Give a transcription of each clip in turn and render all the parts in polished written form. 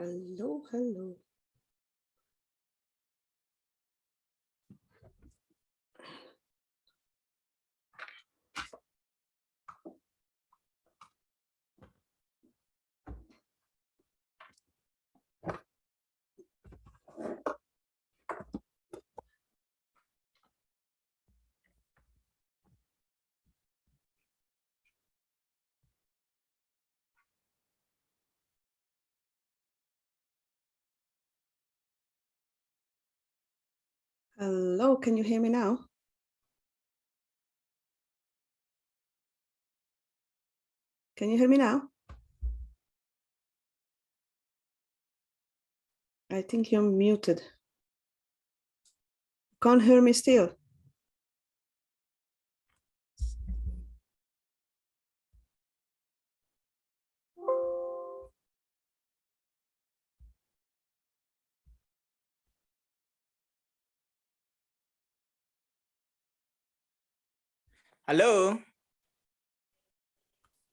Hello, hello. Hello, can you hear me now? Can you hear me now? I think you're muted. Can't hear me still. Hello.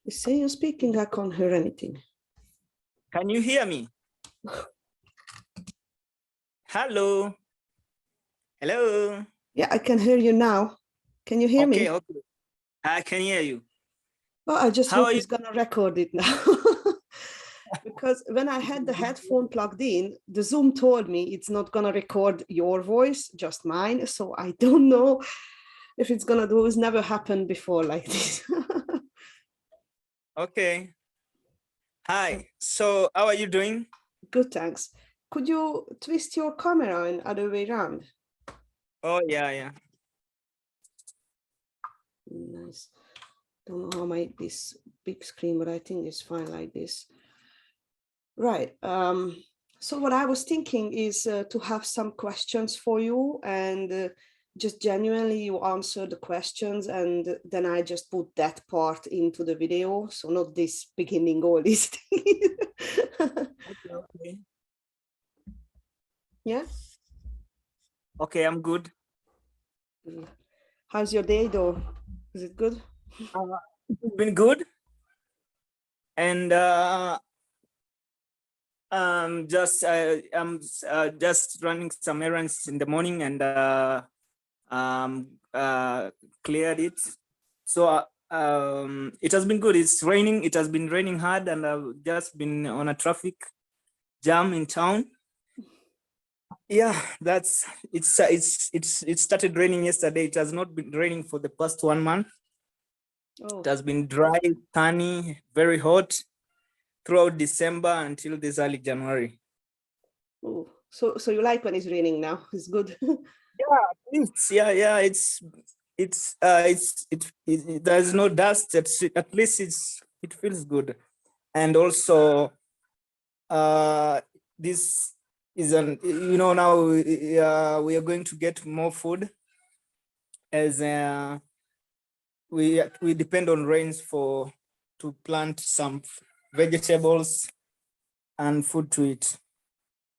You say you're speaking, I can't hear anything. Can you hear me? Hello. Hello. Yeah, I can hear you now. Can you hear me? Okay. I can hear you. Well, I just How hope are it's gonna record it now. Because when I had the headphone plugged in, the Zoom told me it's not gonna record your voice, just mine. So I don't know if it's gonna do. It's never happened before like this. Okay. Hi. So how are you doing? Good, thanks. Could you twist your camera in other way around? Oh, yeah. Nice. Don't know how my this big screen, but I think it's fine like this. Right. So what I was thinking is to have some questions for you, and just genuinely you answer the questions, and then I just put that part into the video. So not this beginning, all these things. Okay. Yeah. Okay, I'm good. How's your day though? Is it good? It's been good. And I'm just running some errands in the morning and cleared it. So it has been good. It's raining. It has been raining hard, and I've just been on a traffic jam in town. Yeah, it started raining yesterday. It has not been raining for the past 1 month. Oh. It has been dry, sunny, very hot throughout December until this early January. Oh. So you like when it's raining now? It's good. Yeah. There's no dust. At least it feels good, and also this is now we are going to get more food as we depend on rains to plant some vegetables and food to eat.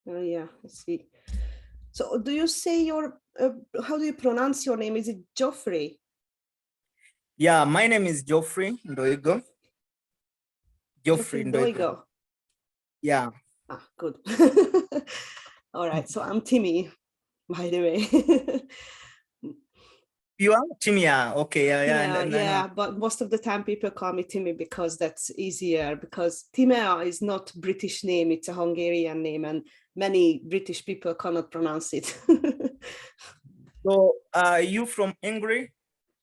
Oh yeah, I see. So do you say your, how do you pronounce your name? Is it Geoffrey? Yeah, my name is Geoffrey Ndoigo. Geoffrey Ndoigo. Yeah. Ah, good. All right, so I'm Timmy, by the way. You are Timia. Okay, Yeah, but most of the time people call me Timmy because that's easier, because Timea is not British name, it's a Hungarian name, and many British people cannot pronounce it. So are you from Hungary?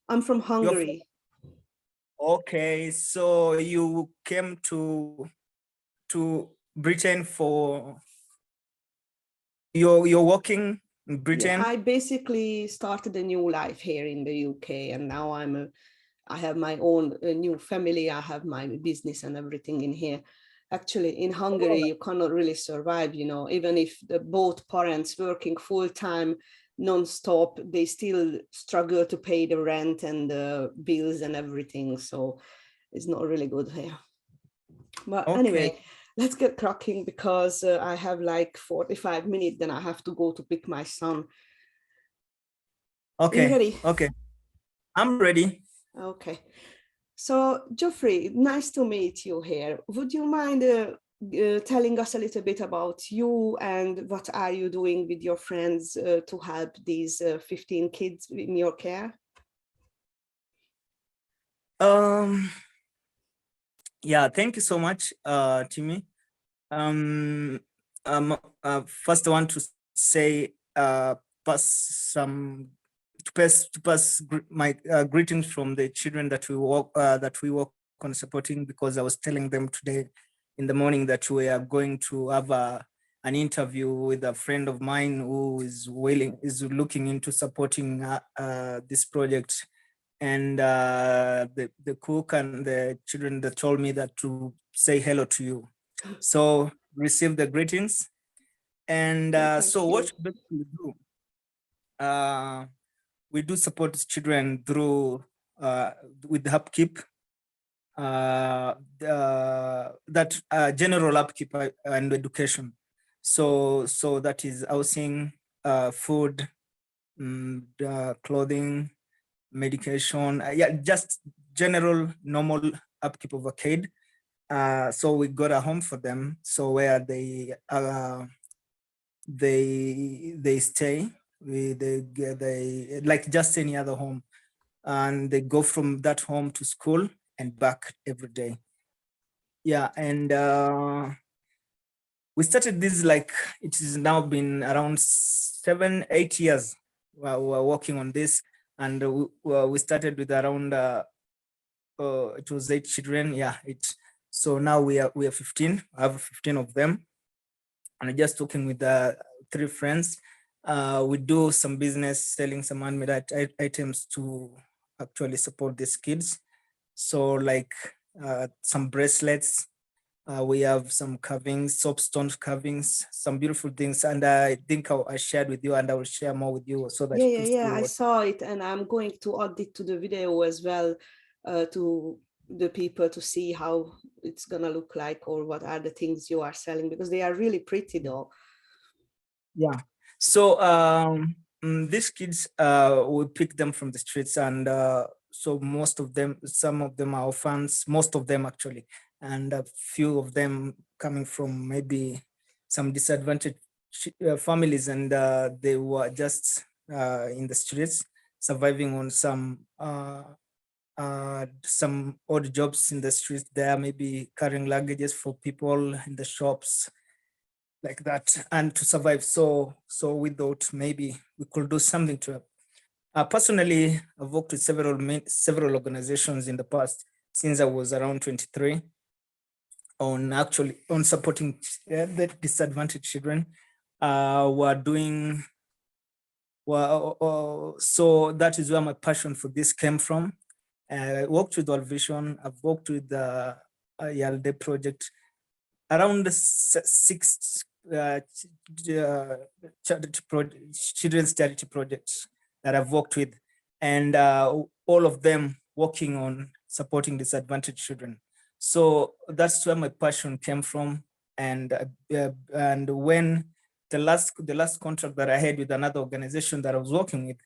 I'm from Hungary. Okay, so you came to Britain for you're working in Britain? Yeah, I basically started a new life here in the UK, and now I have my own new family. I have my business and everything in here. Actually, in Hungary, you cannot really survive, even if both parents working full-time, non-stop, they still struggle to pay the rent and the bills and everything. So it's not really good here. But anyway, let's get cracking, because I have like 45 minutes, then I have to go to pick my son. Okay. Are you ready? Okay. I'm ready. Okay. So, Geoffrey, nice to meet you here. Would you mind telling us a little bit about you and what are you doing with your friends to help these 15 kids in your care? Yeah, thank you so much, Timmy. First, I want to say, pass some to pass my greetings from the children that we work on supporting, because I was telling them today in the morning that we are going to have an interview with a friend of mine who is looking into supporting this project. And the cook and the children that told me that to say hello to you. So receive the greetings. And so what we basically do, we do support children through with the upkeep, that general upkeep and education. So that is housing, food, clothing, medication, yeah, just general normal upkeep of a kid. So we got a home for them, so where they stay. They like just any other home, and they go from that home to school and back every day. Yeah, and we started this, like, it has now been around 7-8 years we're working on this. And we started with around it was 8 children. Yeah, so now we are 15. I have 15 of them, and just talking with 3 friends. We do some business selling some handmade items to actually support these kids. So like some bracelets, we have some carvings, soapstone carvings, some beautiful things. And I think I shared with you, and I will share more with you so that you can see I saw it, and I'm going to add it to the video as well, to the people to see how it's gonna look like, or what are the things you are selling, because they are really pretty though. Yeah. So these kids, we pick them from the streets, and so some of them are orphans, most of them actually, and a few of them coming from maybe some disadvantaged families, and they were just in the streets, surviving on some odd jobs in the streets. There, maybe carrying luggages for people in the shops, like that, and to survive. So we thought maybe we could do something to help. Personally, I've worked with several organizations in the past, since I was around 23, on supporting the disadvantaged children. We're doing well, so that is where my passion for this came from. I worked with World Vision. I've worked with the Yalde project, around 6 children's charity projects that I've worked with, and all of them working on supporting disadvantaged children. So that's where my passion came from. And when the last contract that I had with another organization that I was working with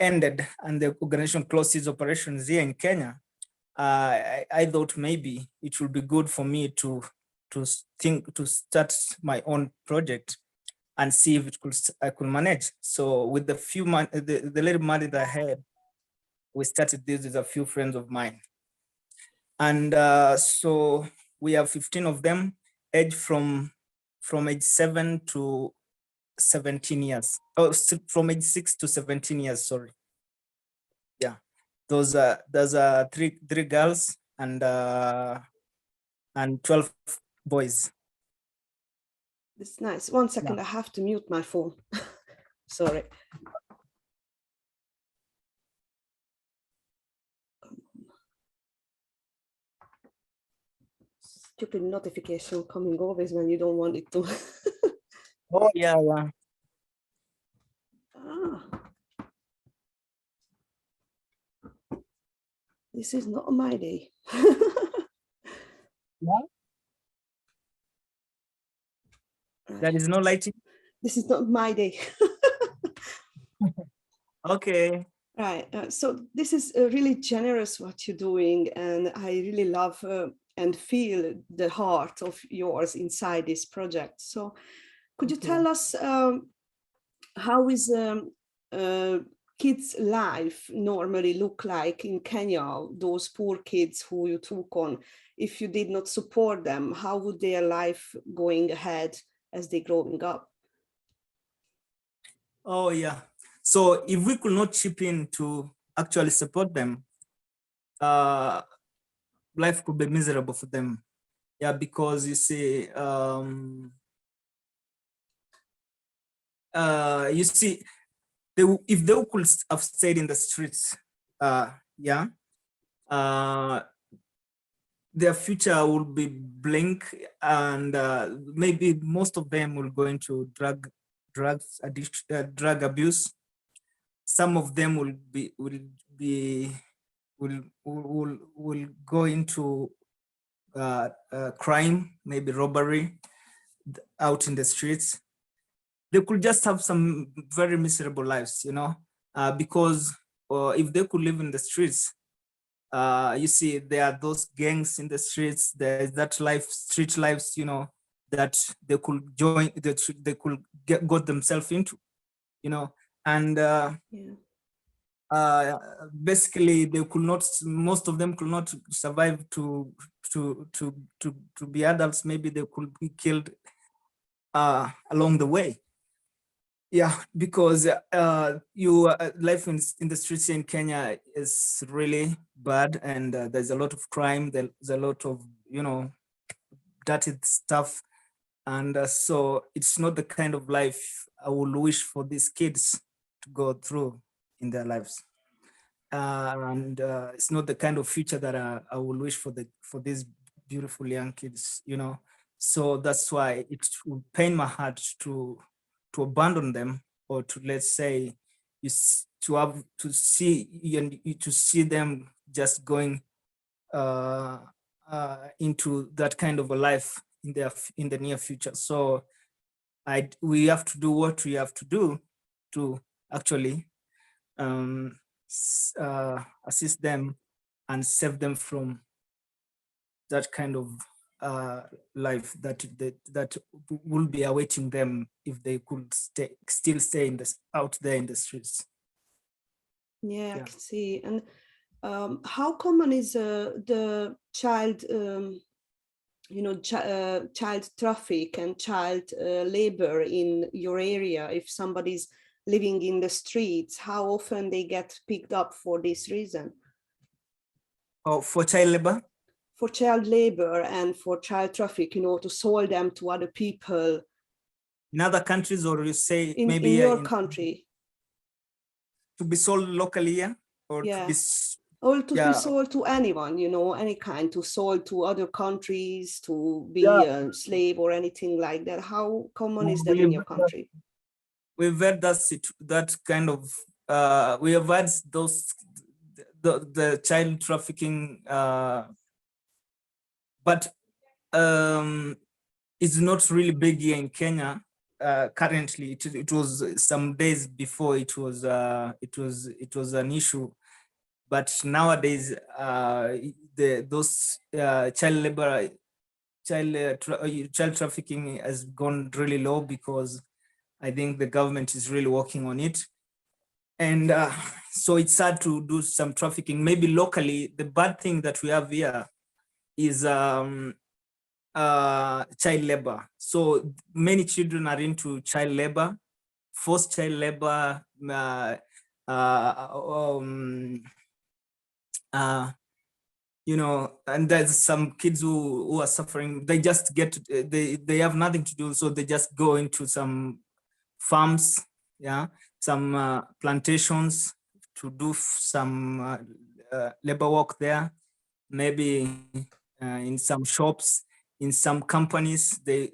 ended, and the organization closed its operations here in Kenya, I thought maybe it would be good for me to start my own project and see if I could manage. So with the few money, the little money that I had, we started this with a few friends of mine. And so we have 15 of them, aged from age 7 to 17 years. Oh, from age 6 to 17 years, sorry. Yeah. Those are three girls and 12 boys. It's nice. 1 second, yeah. I have to mute my phone. Sorry. Stupid notification coming always when you don't want it to. Oh, yeah, yeah. This is not my day. Yeah. There is no lighting. This is not my day. Okay. Right. So this is really generous what you're doing, and I really love and feel the heart of yours inside this project. So could you tell us how is kids' life normally look like in Kenya, those poor kids who you took on? If you did not support them, how would their life going ahead as they growing up? Oh yeah. So if we could not chip in to actually support them, life could be miserable for them. Yeah, because you see, if they could have stayed in the streets, yeah, their future will be blank, and maybe most of them will go into drug abuse. Some of them will go into crime, maybe robbery out in the streets. They could just have some very miserable lives, because if they could live in the streets, you see, there are those gangs in the streets. There's that life, street lives, that they could join, that they could got themselves into, and basically they could not. Most of them could not survive to be adults. Maybe they could be killed along the way. Yeah, because life in the streets in Kenya is really bad, and there's a lot of crime. There's a lot of dirty stuff, and so it's not the kind of life I would wish for these kids to go through in their lives, and it's not the kind of future that I would wish for these beautiful young kids. So that's why it would pain my heart to abandon them, or to, let's say, to see them just going into that kind of a life in the near future. So we have to do what we have to do to actually assist them and save them from that kind of life that will be awaiting them if they could still stay out there in the streets. Yeah, I can see. And how common is the child, child traffic and child labor in your area? If somebody's living in the streets, how often they get picked up for this reason? Oh, for child labor? For child labor and for child traffic, to sell them to other people. In other countries, or you say maybe in your country? To be sold locally, yeah? Or yeah. to be be sold to anyone, any kind, to sold to other countries, to be a slave or anything like that. How common is that in your country? We've had that kind of, we have had the child trafficking, but it's not really big here in Kenya. Currently, it was some days before it was an issue, but nowadays those child trafficking has gone really low, because I think the government is really working on it, and so it's hard to do some trafficking. Maybe locally, the bad thing that we have here is child labor. So many children are into child labor, forced child labor, and there's some kids who are suffering. They just they have nothing to do, so they just go into some farms, some plantations, to do some labor work there, maybe in some shops, in some companies. That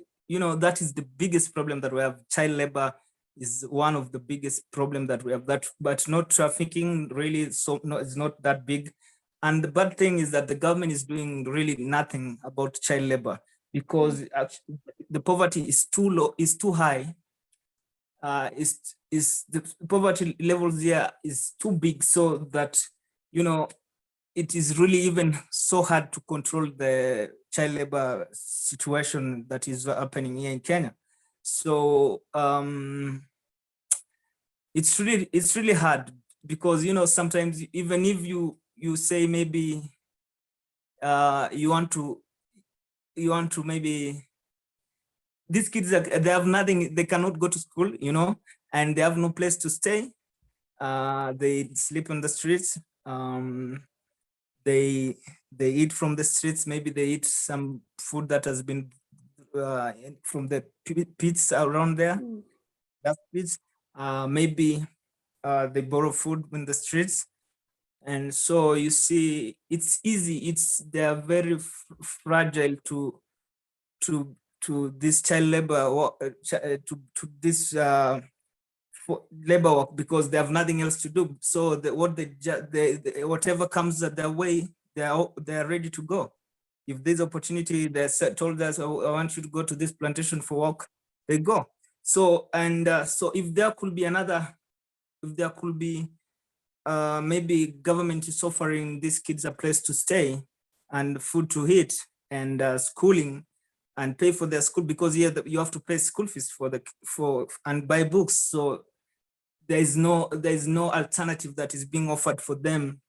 is the biggest problem that we have. Child labor is one of the biggest problem that we have, but not trafficking really. So no, it's not that big. And the bad thing is that the government is doing really nothing about child labor, because actually the poverty is too low, is too high. Is the poverty levels here is too big, so that it is really even so hard to control the child labor situation that is happening here in Kenya. So it's really hard, because sometimes even if you say maybe you want to maybe, these kids they have nothing, they cannot go to school, and they have no place to stay. They sleep on the streets. They eat from the streets. Maybe they eat some food that has been from the pits around there. That pits. Maybe they borrow food in the streets. And so you see, it's easy. They are very fragile to this child labor, to this for labor work, because they have nothing else to do. So whatever comes their way, they are ready to go. If there's opportunity, they told us, "Oh, I want you to go to this plantation for work," they go. So so if there could be maybe government is offering these kids a place to stay and food to eat and schooling and pay for their school, because here you have to pay school fees for and buy books. So there is no alternative that is being offered for them,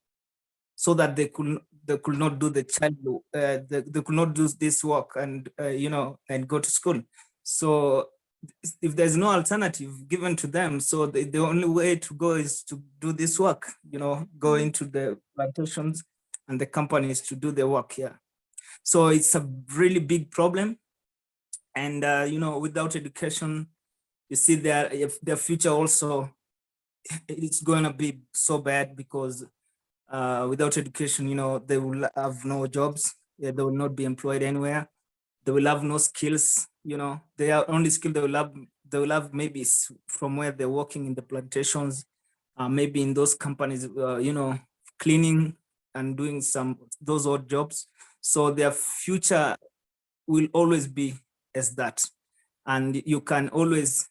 so that they could not do the child they could not do this work and and go to school. So if there's no alternative given to them, so the only way to go is to do this work, go into the plantations and the companies to do the work here. So it's a really big problem. And without education, you see their future also, it's going to be so bad, because without education, they will have no jobs. Yeah, they will not be employed anywhere. They will have no skills. They are only skill they will have maybe from where they're working in the plantations, maybe in those companies, cleaning and doing those odd jobs. So their future will always be as that. And you can always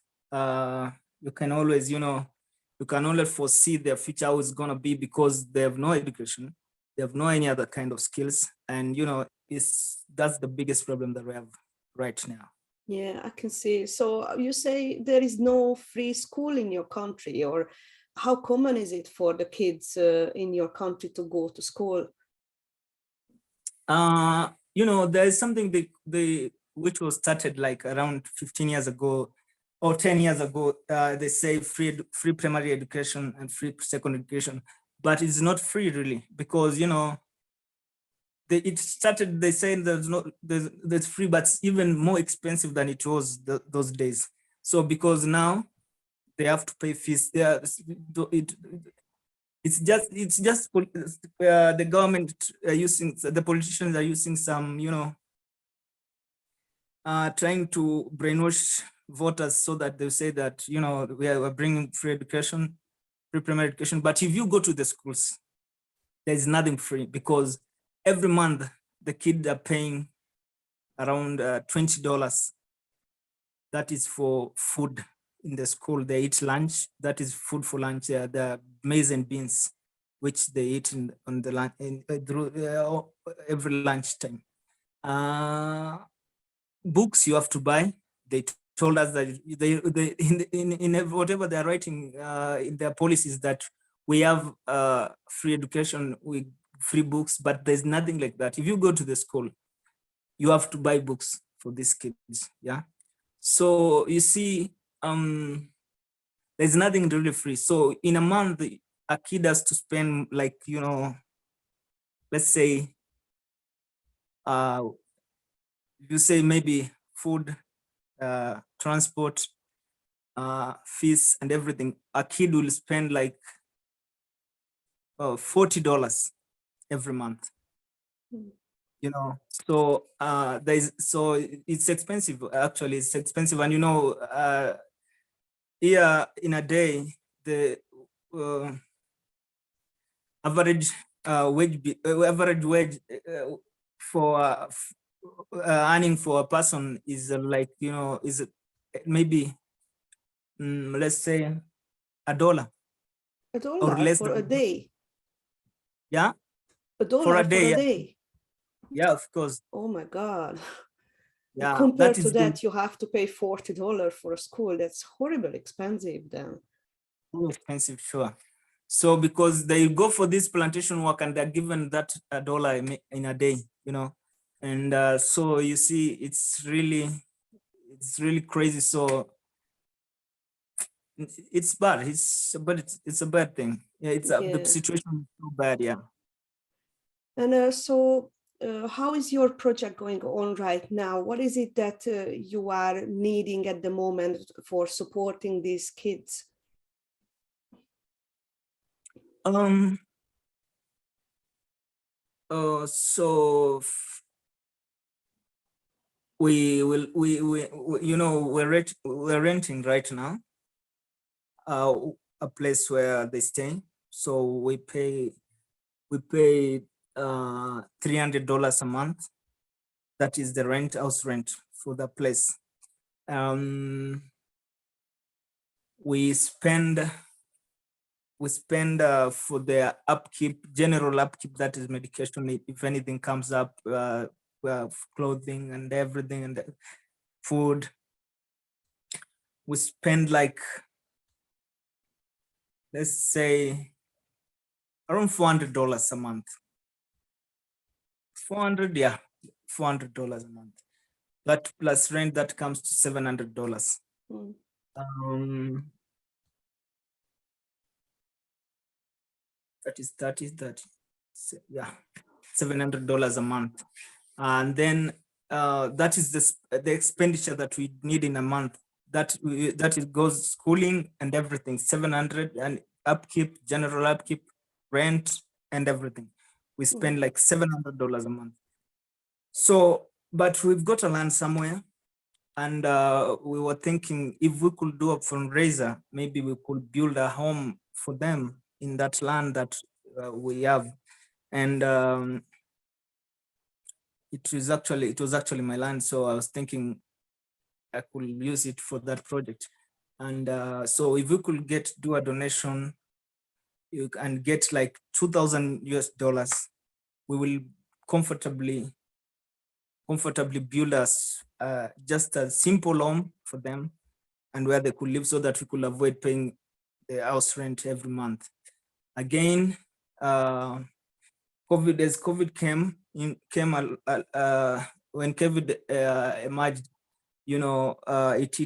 you can only foresee their future how it's going to be, because they have no education, they have no any other kind of skills. And that's the biggest problem that we have right now. Yeah, I can see. So you say there is no free school in your country, or how common is it for the kids in your country to go to school? There is something which was started like around 15 years ago or 10 years ago. They say free primary education and free secondary education, but it's not free really, because it started, they say there's free, but it's even more expensive than it was those days. So because now they have to pay fees. It's just the government the politicians are using some, trying to brainwash voters, so that they say that, we are bringing free education, free primary education. But if you go to the schools, there's nothing free, because every month the kids are paying around $20. That is for food in the school. They eat lunch. That is food for lunch. The maize and beans, which they eat on the lunch every lunchtime. Books you have to buy. They told us that they in whatever they're writing in their policies, that we have free education with free books, but there's nothing like that. If you go to the school, you have to buy books for these kids. Yeah. So you see, there's nothing really free. So in a month, a kid has to spend like, let's say, you say maybe food, transport, fees and everything. A kid will spend like $40 every month. So it's expensive. Actually, it's expensive. And here in a day, the average wage for earning for a person is like, is maybe let's say $1 $1 or less for than a day? Yeah. $1 day. for a Yeah. day. Yeah, of course. Oh my God. And Yeah, compared that to is that, you have to pay $40 for a school. That's horribly expensive then. too expensive, sure. So because they go for this plantation work and they're given that $1 in a day, you know, and so you see, it's really crazy. So it's bad. It's a bad thing. Yeah, the Yeah. situation is so bad. Yeah. And so how is your project going on right now? What is it that you are needing at the moment for supporting these kids? Um. So you know, we're renting right now a place where they stay. So we pay $300 a month. That is the house rent for the place. We spend for the upkeep, general upkeep, that is medication, if anything comes up, clothing and everything, and food. We spend like, let's say, around $400 a month. 400, yeah, $400 a month. That plus rent, that comes to $700. Mm. That is 30, yeah, $700 a month. And then that is the expenditure that we need in a month. That it goes schooling and everything, 700, and upkeep, general upkeep, rent, and everything. We spend like $700 a month. So, but we've got to land somewhere. And we were thinking if we could do a fundraiser, maybe we could build a home for them in that land that we have. And it was actually my land, so I was thinking I could use it for that project. And so if we could do a donation, you can get like $2,000, we will comfortably build us just a simple home for them, and where they could live, so that we could avoid paying the house rent every month. Again, as COVID came, when COVID emerged, you know, it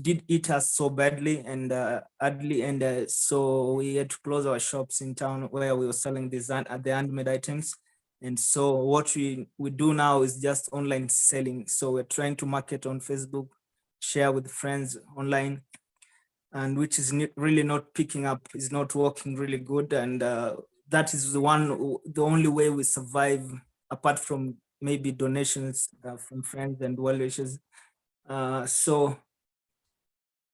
did eat us so badly and hardly, and so we had to close our shops in town where we were selling the handmade items. And so what we do now is just online selling. So we're trying to market on Facebook, share with friends online, and which is really not picking up, is not working really good. And that is the only way we survive, apart from maybe donations from friends and well wishers. So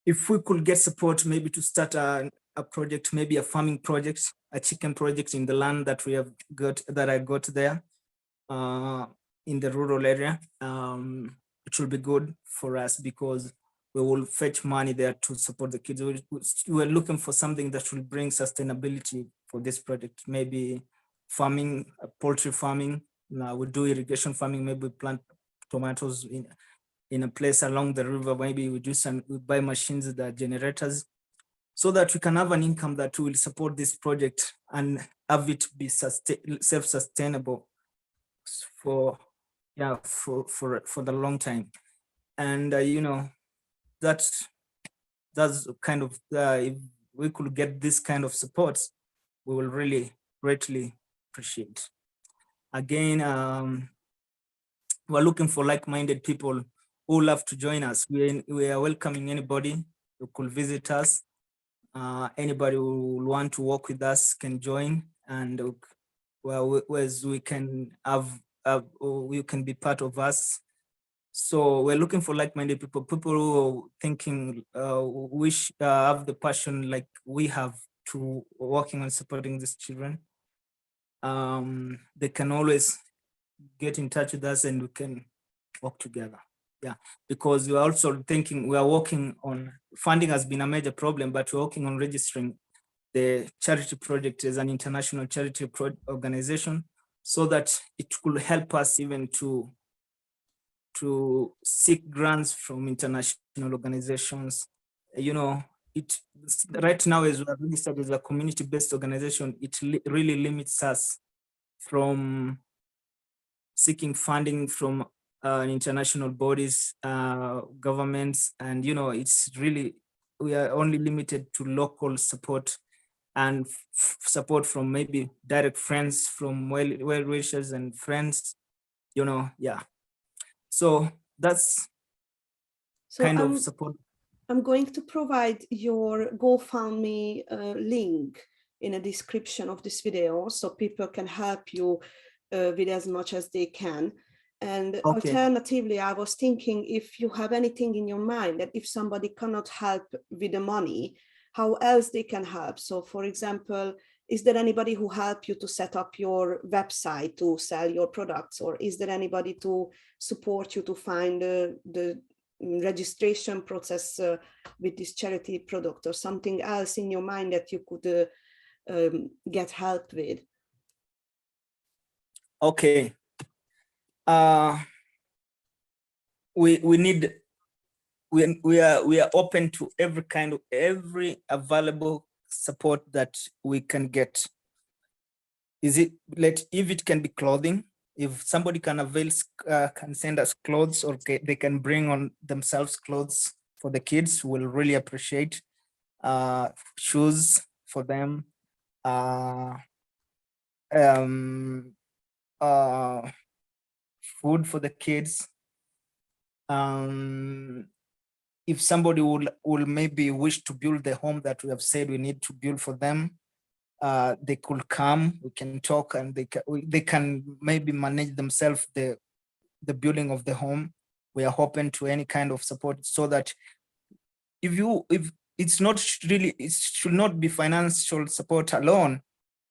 if we could get support, maybe to start a project, maybe a farming project, a chicken project in the land that I got there in the rural area, it will be good for us, because we will fetch money there to support the kids. We're looking for something that will bring sustainability for this project, maybe farming, poultry farming. Now we do irrigation farming, maybe plant tomatoes in a place along the river. Maybe we buy machines, that are generators, so that we can have an income that will support this project and have it be self-sustainable for the long time. And you know, that's kind of if we could get this kind of support, we will really greatly appreciate. Again, we're looking for like-minded people who love to join us. We are welcoming anybody who could visit us. Anybody who will want to work with us can join, and we can you can be part of us. So we're looking for like-minded people who are thinking, have the passion like we have to working on supporting these children. They can always get in touch with us, and we can work together. Yeah, because we are also thinking, we are working on funding. Has been a major problem, but we're working on registering the charity project as an international charity organization, so that it could help us even to seek grants from international organizations. You know, it right now, as we are registered as a community-based organization, it really limits us from seeking funding from international bodies, governments, and you know, it's really, we are only limited to local support and support from maybe direct friends, from well wishers and friends, you know. Yeah, so that's So kind of support. I'm going to provide your GoFundMe link in a description of this video so people can help you with as much as they can. And Okay. alternatively, I was thinking, if you have anything in your mind that if somebody cannot help with the money, how else they can help. So for example, is there anybody who helped you to set up your website to sell your products? Or is there anybody to support you to find the registration process with this charity product, or something else in your mind that you could get help with? Okay. We need, we are open to every available support that we can get. Is it, if it can be clothing, if somebody can can send us clothes, or they can bring on themselves clothes for the kids, we'll really appreciate. Shoes for them, food for the kids. If somebody will maybe wish to build the home that we have said we need to build for them, they could come, we can talk, and they can maybe manage themselves the building of the home. We are open to any kind of support, so that if it's not really, it should not be financial support alone,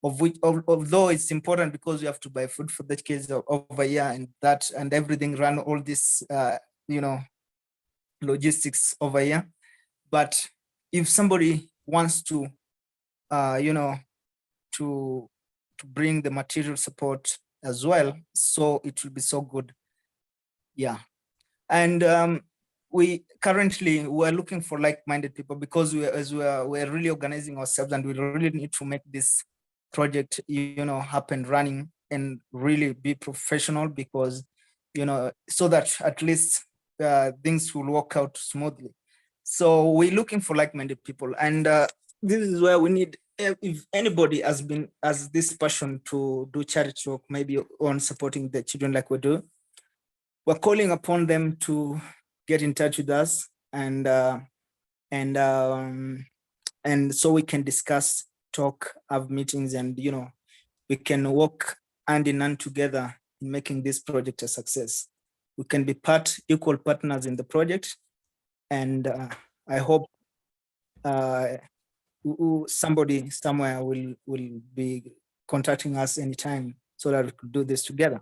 although it's important, because we have to buy food for the kids over here, and that and everything, run all this you know, logistics over here. But if somebody wants to you know, to bring the material support as well, so it will be so good. Yeah. And we currently, we're looking for like-minded people, because we're really organizing ourselves, and we really need to make this project, you know, happen, running, and really be professional, because, you know, so that at least things will work out smoothly. So we're looking for like-minded people, and this is where we need, if anybody has this passion to do charity work, maybe on supporting the children like we do, we're calling upon them to get in touch with us, and so we can discuss, talk, have meetings, and, you know, we can work hand in hand together in making this project a success. We can be equal partners in the project, and I hope somebody somewhere will be contacting us anytime, so that we could do this together.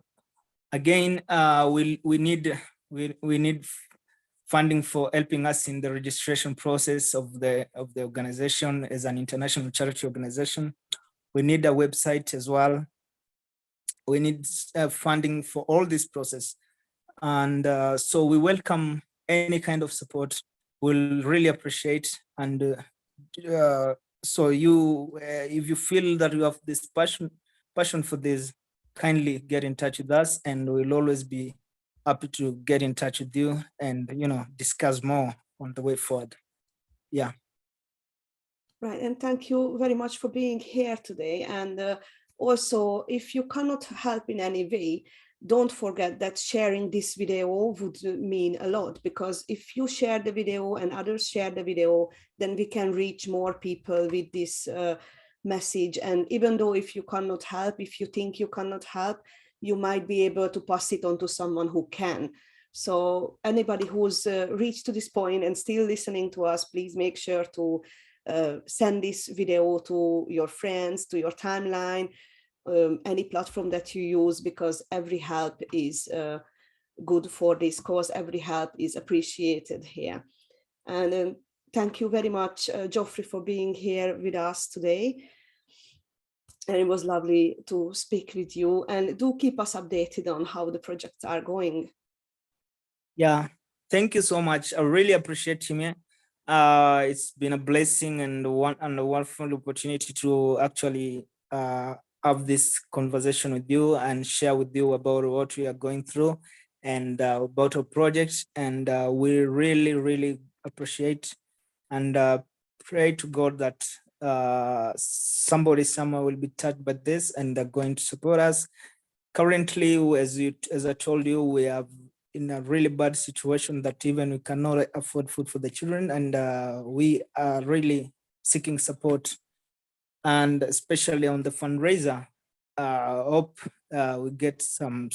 Again, we need funding for helping us in the registration process of the organization as an international charity organization. We need a website as well. We need funding for all this process, and so we welcome any kind of support. We'll really appreciate. And so if you feel that you have this passion for this, kindly get in touch with us, and we'll always be happy to get in touch with you and, you know, discuss more on the way forward. Yeah. Right, and thank you very much for being here today. And also, if you cannot help in any way, don't forget that sharing this video would mean a lot, because if you share the video and others share the video, then we can reach more people with this message. And even though if you cannot help, if you think you cannot help, you might be able to pass it on to someone who can. So anybody who's reached to this point and still listening to us, please make sure to send this video to your friends, to your timeline, any platform that you use, because every help is good for this cause. Every help is appreciated here. And thank you very much, Geoffrey, for being here with us today. And it was lovely to speak with you, and do keep us updated on how the projects are going. Yeah, thank you so much. I really appreciate you, man. It's been a blessing and a wonderful opportunity to actually have this conversation with you and share with you about what we are going through and about our project. And we really, really appreciate and pray to God that somebody somewhere will be touched by this and they're going to support us. Currently, as I told you, we are in a really bad situation that even we cannot afford food for the children, and we are really seeking support, and especially on the fundraiser. Hope we get some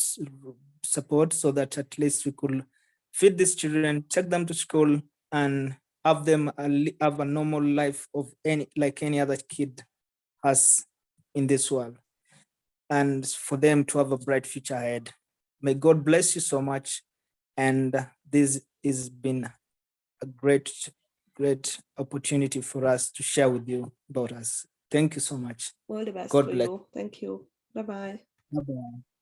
support so that at least we could feed these children, take them to school, and have them have a normal life of any other kid has in this world, and for them to have a bright future ahead. May God bless you so much. And this has been a great opportunity for us to share with you about us. Thank you so much. All the best God for bless. you. Thank you. Bye-bye. Bye-bye.